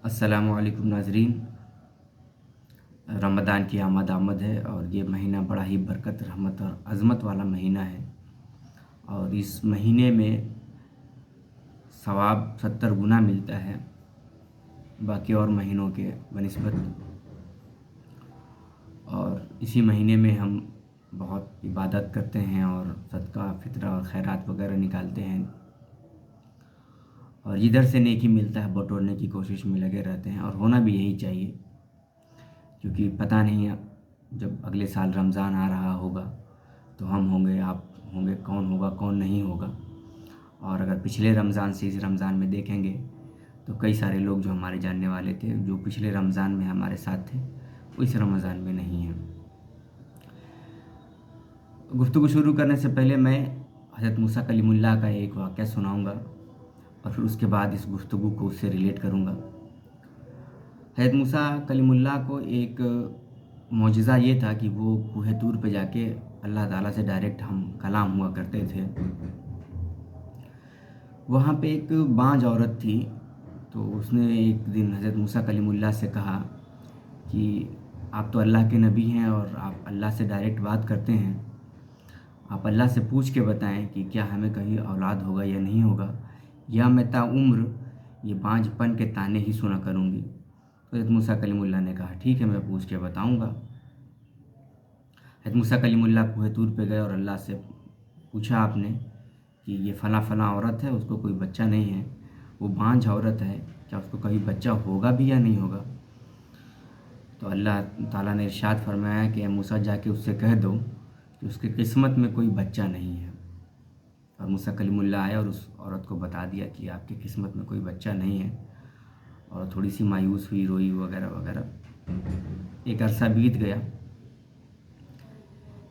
अस्सलाम वालेकुम नाज़रीन। रमज़ान की आमद है और ये महीना बड़ा ही बरकत, रहमत और अज़मत वाला महीना है। और इस महीने में सवाब 70 गुना मिलता है बाकी और महीनों के बनिस्बत। और इसी महीने में हम बहुत इबादत करते हैं और सदका फ़ितरा और खैरात वगैरह निकालते हैं और जिधर से नेकी मिलता है बटोरने की कोशिश में लगे रहते हैं। और होना भी यही चाहिए, क्योंकि पता नहीं है जब अगले साल रमज़ान आ रहा होगा तो हम होंगे, आप होंगे, कौन होगा कौन नहीं होगा। और अगर पिछले रमज़ान से इस रमज़ान में देखेंगे तो कई सारे लोग जो हमारे जानने वाले थे, जो पिछले रमज़ान में हमारे साथ थे, वो इस रमज़ान में नहीं हैं। गुफ्तगू शुरू करने से पहले मैं हज़रत मूसा कलीमुल्लाह का एक वाक़या सुनाऊंगा और फिर उसके बाद इस गुफ्तगू को उससे रिलेट करूंगा। हज़रत मूसा कलीमुल्लाह को एक मौजज़ा ये था कि वो कोहे तूर पे जाके अल्लाह ताला से डायरेक्ट हम कलाम हुआ करते थे। वहाँ पे एक बांझ औरत थी, तो उसने एक दिन हज़रत मूसा कलीमुल्लाह से कहा कि आप तो अल्लाह के नबी हैं और आप अल्लाह से डायरेक्ट बात करते हैं, आप अल्लाह से पूछ के बताएं कि क्या हमें कहीं औलाद होगा या नहीं होगा, या मैं ताउम्र ये बांझपन के ताने ही सुना करूँगी। तो हज़रत मूसा कलीमुल्लाह ने कहा ठीक है, मैं पूछ के बताऊँगा। हज़रत मूसा कलीमुल्लाह कोहे तूर पे गए और अल्लाह से पूछा आपने कि ये फ़लाँ फ़लाँ औरत है, उसको कोई बच्चा नहीं है, वो बांझ औरत है, क्या उसको कभी बच्चा होगा भी या नहीं होगा। तो अल्लाह ताला ने इरशाद फरमाया कि मूसा जाके उससे कह दो कि उसकी किस्मत में कोई बच्चा नहीं है। और मूसा कलीमुल्लाह आया और उस औरत को बता दिया कि आपकी किस्मत में कोई बच्चा नहीं है। और थोड़ी सी मायूस हुई, रोई वगैरह वगैरह। एक अरसा बीत गया।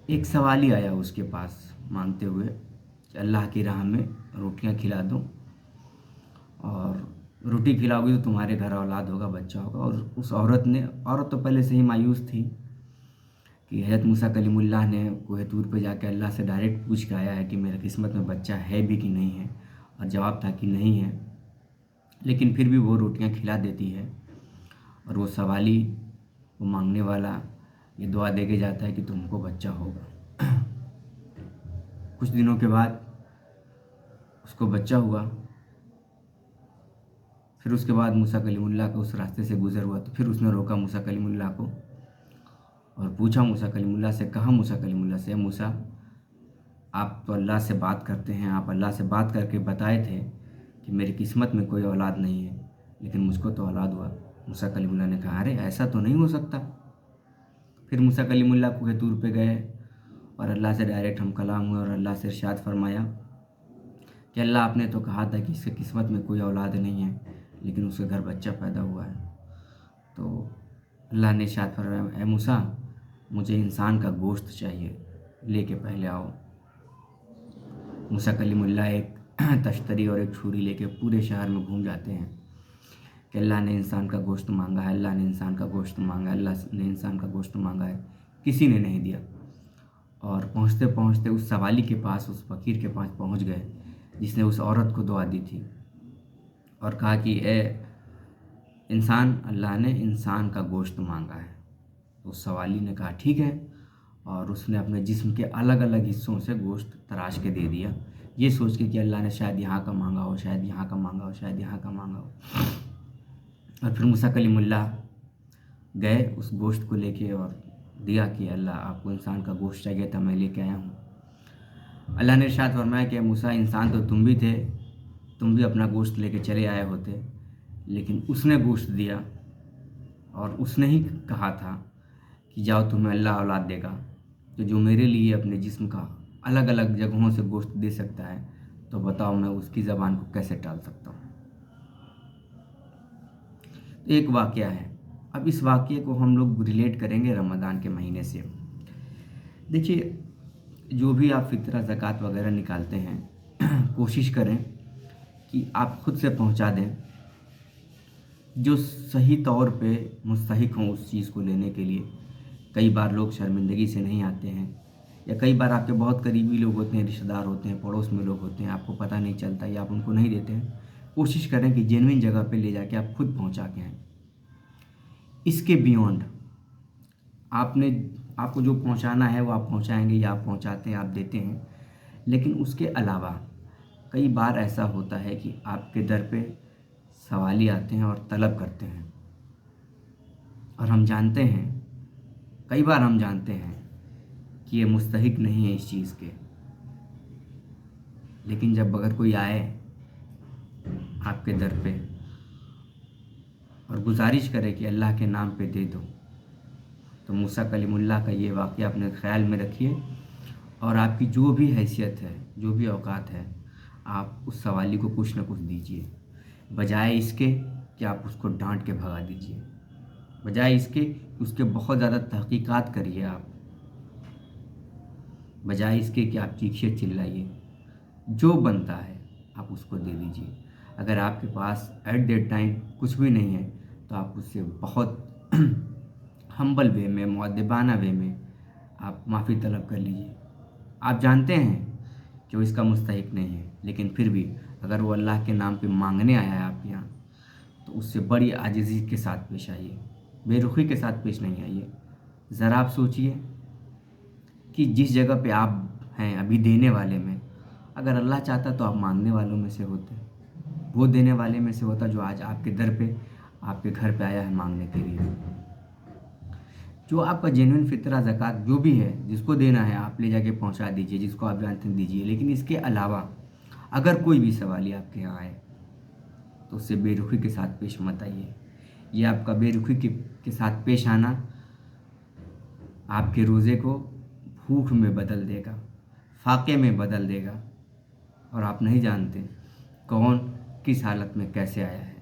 एक सवाली आया उसके पास मांगते हुए कि अल्लाह की राह में रोटियां खिला दो, और रोटी खिलाओगी तो तुम्हारे घर औलाद होगा, बच्चा होगा। और उस औरत तो पहले से ही मायूस थी कि हज़रत मूसा कलीमुल्लाह ने कोहे तूर पे जाके अल्लाह से डायरेक्ट पूछ के आया है कि मेरे किस्मत में बच्चा है भी कि नहीं है, और जवाब था कि नहीं है। लेकिन फिर भी वो रोटियां खिला देती है और वो सवाली, वो मांगने वाला, ये दुआ दे के जाता है कि तुमको बच्चा होगा। कुछ दिनों के बाद उसको बच्चा हुआ। फिर उसके बाद मूसा कलीमुल्लाह को उस रास्ते से गुज़र हुआ तो फिर उसने रोका मूसा कलीमुल्लाह को और पूछा मूसा कलीमुल्लाह से, कहा मूसा कलीमुल्लाह से, मूसा आप तो अल्लाह से बात करते हैं, आप अल्लाह से बात करके बताए थे कि मेरी किस्मत में कोई औलाद नहीं है, लेकिन मुझको तो औलाद हुआ। मूसा कलीमुल्लाह ने कहा अरे ऐसा तो नहीं हो सकता। फिर मूसा कलीमुल्लाह कोहे तूर पे गए और अल्लाह से डायरेक्ट हम कलाम हुए और अल्लाह से इरशाद फरमाया कि अल्लाह आपने तो कहा था कि इसके किस्मत में कोई औलाद नहीं है, लेकिन उसके घर बच्चा पैदा हुआ है। तो अल्लाह ने इरशाद फरमाया, ए मूसा मुझे इंसान का गोश्त चाहिए, लेके पहले आओ। मूसा कलीमुल्लाह एक तश्तरी और एक छुरी लेके पूरे शहर में घूम जाते हैं कि अल्लाह ने इंसान का गोश्त मांगा है, अल्लाह ने इंसान का गोश्त मांगा है, अल्लाह ने इंसान का गोश्त मांगा है। किसी ने नहीं दिया। और पहुँचते पहुँचते उस सवाली के पास, उस फ़कीर के पास पहुँच गए जिसने उस औरत को दुआ दी थी, और कहा कि ए इंसान, अल्लाह ने इंसान का गोश्त मांगा है। तो उस सवाली ने कहा ठीक है, और उसने अपने जिस्म के अलग अलग हिस्सों से गोश्त तराश के दे दिया, ये सोच के कि अल्लाह ने शायद यहाँ का मांगा हो, शायद यहाँ का मांगा हो, शायद यहाँ का मांगा हो। और फिर मूसा कलीमुल्लाह गए उस गोश्त को लेके और दिया कि अल्लाह आपको इंसान का गोश्त चाहिए था, मैं लेके आया हूँ। अल्लाह ने इरशाद फरमाया कि मूसा इंसान तो तुम भी थे, तुम भी अपना गोश्त लेके चले आए होते, लेकिन उसने गोश्त दिया और उसने ही कहा था कि जाओ तुम्हें अल्लाह औलाद देगा। तो जो मेरे लिए अपने जिस्म का अलग अलग जगहों से गोश्त दे सकता है, तो बताओ मैं उसकी ज़बान को कैसे टाल सकता हूँ। तो एक वाक़या है। अब इस वाक़ये को हम लोग रिलेट करेंगे रमज़ान के महीने से। देखिए, जो भी आप फ़ितरा ज़कात वगैरह निकालते हैं कोशिश करें कि आप खुद से पहुंचा दें जो सही तौर पे मुस्तहिक हों उस चीज़ को लेने के लिए। कई बार लोग शर्मिंदगी से नहीं आते हैं, या कई बार आपके बहुत करीबी लोग होते हैं, रिश्तेदार होते हैं, पड़ोस में लोग होते हैं, आपको पता नहीं चलता या आप उनको नहीं देते हैं, कोशिश करें कि जेन्युइन जगह पे ले जाके आप खुद पहुंचा के आएँ। इसके बियॉन्ड आपको जो पहुंचाना है वो आप पहुंचाएंगे, या आप पहुंचाते हैं, आप देते हैं। लेकिन उसके अलावा कई बार ऐसा होता है कि आपके दर पे सवाली आते हैं और तलब करते हैं, और हम जानते हैं, कई बार हम जानते हैं कि ये मुस्तहिक नहीं है इस चीज़ के। लेकिन जब अगर कोई आए आपके दर पे और गुजारिश करे कि अल्लाह के नाम पे दे दो, तो मूसा कलीमुल्लाह का ये वाक़या अपने ख़्याल में रखिए, और आपकी जो भी हैसियत है, जो भी औकात है, आप उस सवाली को कुछ न कुछ दीजिए, बजाय इसके कि आप उसको डांट के भगा दीजिए, बजाय इसके कि उसके बहुत ज़्यादा तहक़ीक़ात करिए आप, बजाय इसके कि आप चीखिए चिल्लाइए। जो बनता है आप उसको दे दीजिए। अगर आपके पास एट दैट टाइम कुछ भी नहीं है तो आप उससे बहुत हम्बल वे में, मुअद्दिबाना वे में आप माफ़ी तलब कर लीजिए। आप जानते हैं कि वो इसका मुस्तहिक नहीं है, लेकिन फिर भी अगर वो अल्लाह के नाम पे मांगने आया है आपके यहाँ, तो उससे बड़ी आजिज़ी के साथ पेश आइए, बेरुखी के साथ पेश नहीं आइए। ज़रा आप सोचिए कि जिस जगह पे आप हैं अभी देने वाले में, अगर अल्लाह चाहता तो आप मांगने वालों में से होते, वो देने वाले में से होता जो आज आपके दर पे, आपके घर पे आया है मांगने के लिए। जो आपका जेन्युइन फितरा ज़कात जो भी है, जिसको देना है आप ले जाके पहुंचा दीजिए, जिसको आप जानते हैं दीजिए। लेकिन इसके अलावा अगर कोई भी सवाली आपके यहाँ आए तो उससे बेरुखी के साथ पेश मत आइए। ये आपका बेरुखी के साथ पेश आना आपके रोज़े को भूख में बदल देगा, फाके में बदल देगा, और आप नहीं जानते कौन किस हालत में कैसे आया है।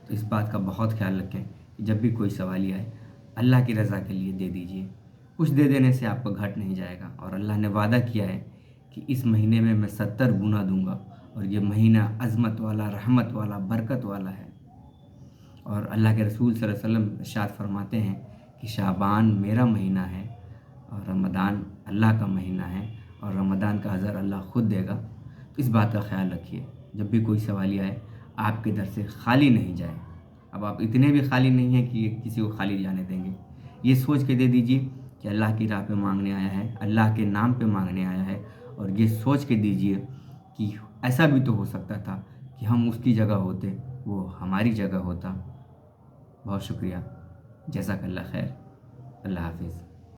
तो इस बात का बहुत ख्याल रखें कि जब भी कोई सवाली आए, अल्लाह की रज़ा के लिए दे दीजिए। कुछ दे देने से आपका घट नहीं जाएगा, और अल्लाह ने वादा किया है कि इस महीने में मैं 70 गुना दूंगा, और ये महीना अज़मत वाला, रहमत वाला, बरकत वाला है। और अल्लाह के रसूल सल्लल्लाहु अलैहि वसल्लम इरशाद फरमाते हैं कि शाबान मेरा महीना है और रमज़ान अल्लाह का महीना है, और रमज़ान का अजर अल्लाह ख़ुद देगा। तो इस बात का ख्याल रखिए, जब भी कोई सवाली आए आपके दर से खाली नहीं जाए। अब आप इतने भी खाली नहीं हैं कि किसी को खाली जाने देंगे। ये सोच के दे दीजिए कि अल्लाह की राह पे मांगने आया है, अल्लाह के नाम पे मांगने आया है, और ये सोच के दीजिए कि ऐसा भी तो हो सकता था कि हम उसकी जगह होते, वो हमारी जगह होता। बहुत शुक्रिया, जज़ाकल्लाह खैर, अल्लाह हाफ़िज़।